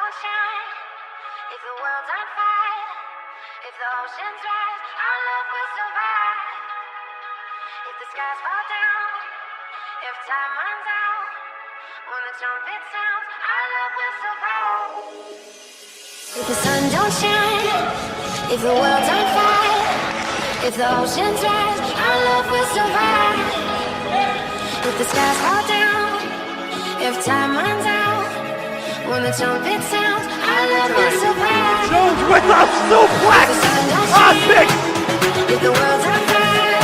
don't shine, if the world's on fire, if the oceans rise, our love will survive. If the skies fall down, if time runs out, when the trumpet sounds, our love will survive. If the sun don't shine, if the world's on fire, if the oceans rise, our love will survive. If the skies fall down, if time runs out, when the trumpet sounds, our love will survive. Jones with a suplex! Classic! If the world's on fire,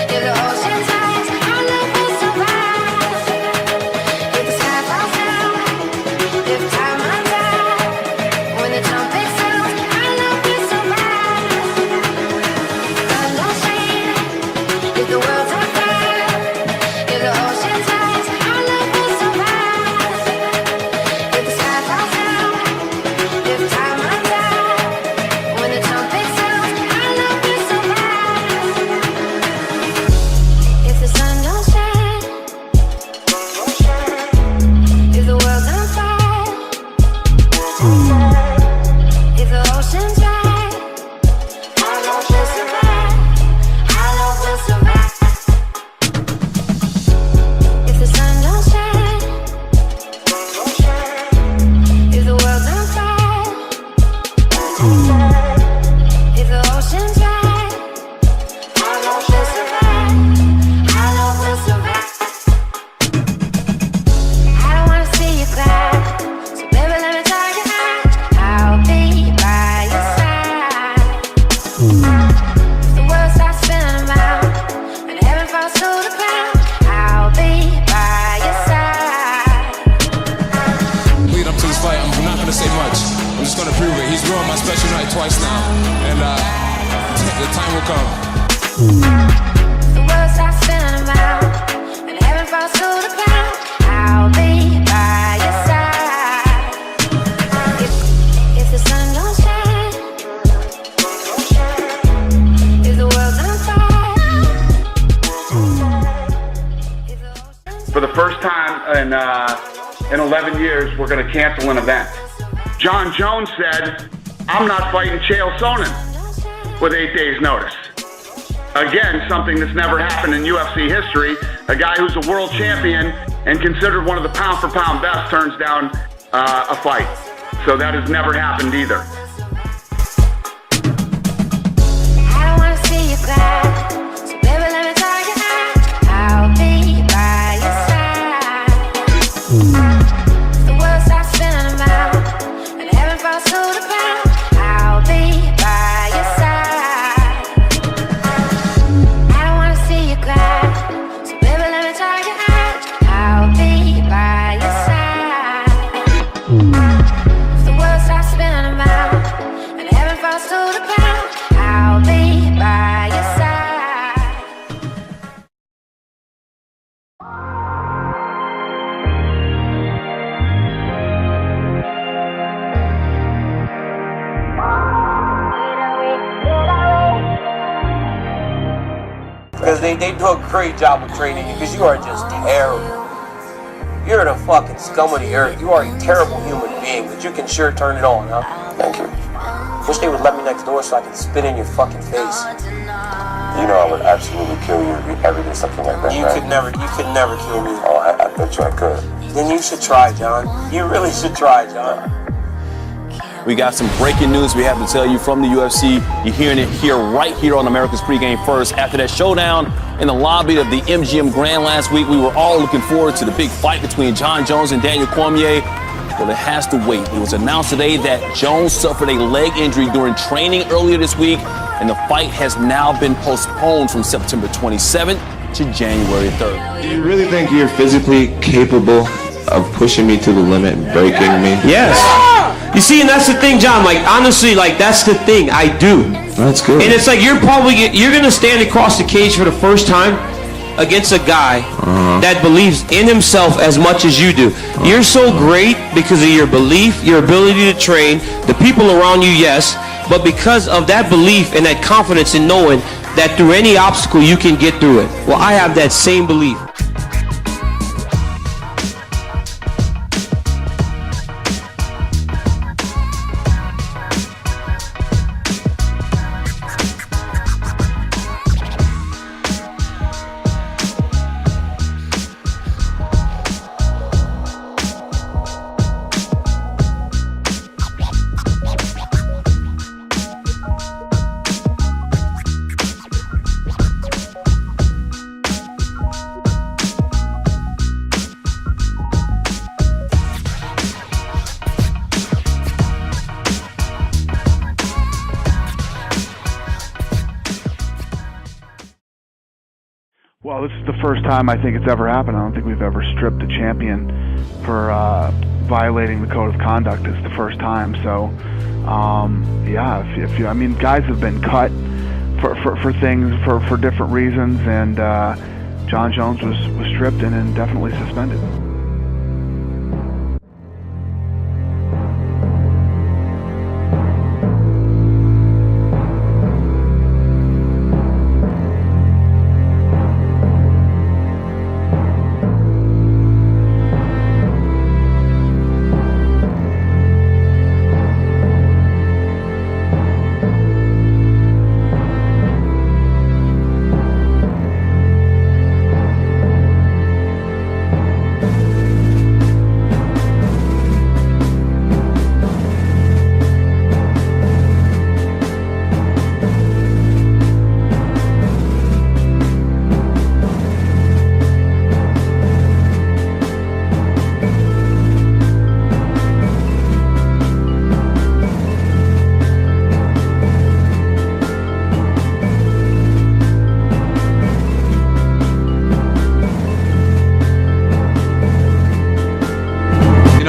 if the oceans rise, our love will survive. If the sky falls down, if time runs out, when the trumpet sounds, our love will survive. Sun don't shine, if the world's on fire, if the oceans rise, our love will survive. If the sky falls down, if time runs out, when the trumpet sounds, our love will survive. If the sun don't shine, if the world's on fire, if the oceans rise, our love will survive. Our love will survive. If the sun don't shine, if the world's on fire, if the oceans rise, our love will survive. Our love will survive. I don't wanna see you cry, so baby let me tell you I'll be by your side. If the world starts spinning around and heaven falls to the ground, I'll be by your side. Lead up to this fight, I'm not gonna say much. I'm just gonna prove it. He's ruined my special night twice now, and the time will come. The world starts spinning around and heaven falls to the ground, I'll be by your side. If the sun don't shine, if the world's on fire, if the oceans For the first time in 11 years, we're going to cancel an event. John Jones said, I'm not fighting Chael Sonnen with 8 days notice. Again, something that's never happened in UFC history. A guy who's a world champion and considered one of the pound-for-pound best turns down a fight. So that has never happened either. I don't wanna see you cry, so baby let me tell you I'll be by your side. The world starts spinning around and heaven falls to the ground, I'll be by your side. I don't wanna see you cry, so baby let me tell you I'll be by your side. The world starts spinning around and heaven falls to the ground, I'll be by your side. Because they do a great job of training you, because you are just terrible. You're the fucking scum of the earth. You are a terrible human being, but you can sure turn it on, huh? Thank you. Wish they would let me next door so I could spit in your fucking face. You know I would absolutely kill you if you ever did something like that. You right? could never kill me. Oh, I bet you I could. Then you should try, John. You really should try, John. We got some breaking news we have to tell you from the UFC. You're hearing it here, right here on America's Pregame First. After that showdown in the lobby of the MGM Grand last week, we were all looking forward to the big fight between Jon Jones and Daniel Cormier. Well, it has to wait. It was announced today that Jones suffered a leg injury during training earlier this week, and the fight has now been postponed from September 27th to January 3rd. Do you really think you're physically capable of pushing me to the limit and breaking me? Yes. You see, and that's the thing, John. Like, honestly, like, that's the thing. I do. That's good. And it's like you're gonna stand across the cage for the first time against a guy that believes in himself as much as you do. You're so great because of your belief, your ability to train, the people around you, yes, but because of that belief and that confidence in knowing that through any obstacle you can get through it. Well, I have that same belief. Well, this is the first time I think it's ever happened. I don't think we've ever stripped a champion for violating the code of conduct. It's the first time. So, yeah, if you, I mean, guys have been cut for things for different reasons, and John Jones was stripped and indefinitely suspended.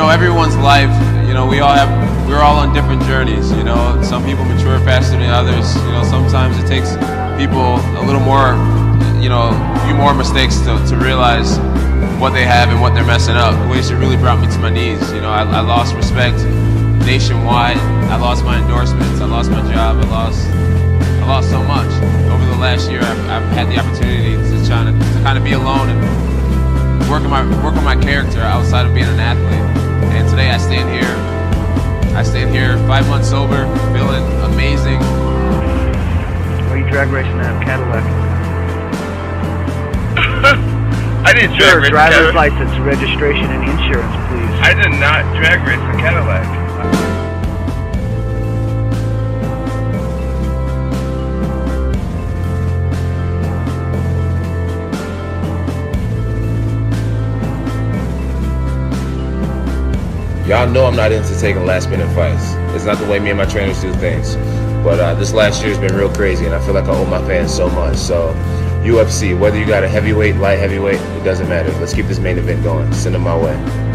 Everyone's life, we're all on different journeys, some people mature faster than others, sometimes it takes people a little more, a few more mistakes to realize what they have and what they're messing up. It really brought me to my knees, I lost respect nationwide, I lost my endorsements, I lost my job, I lost so much. Over the last year, I've had the opportunity to kind of be alone and work on my character outside of being an athlete. And today I stand here 5 months sober, feeling amazing. Why are you drag racing that Cadillac? I didn't drag race driver's license, registration, and insurance, please. I did not drag race the Cadillac. Y'all know I'm not into taking last-minute fights. It's not the way me and my trainers do things. But this last year has been real crazy, and I feel like I owe my fans so much. So, UFC, whether you got a heavyweight, light heavyweight, it doesn't matter. Let's keep this main event going. Send them my way.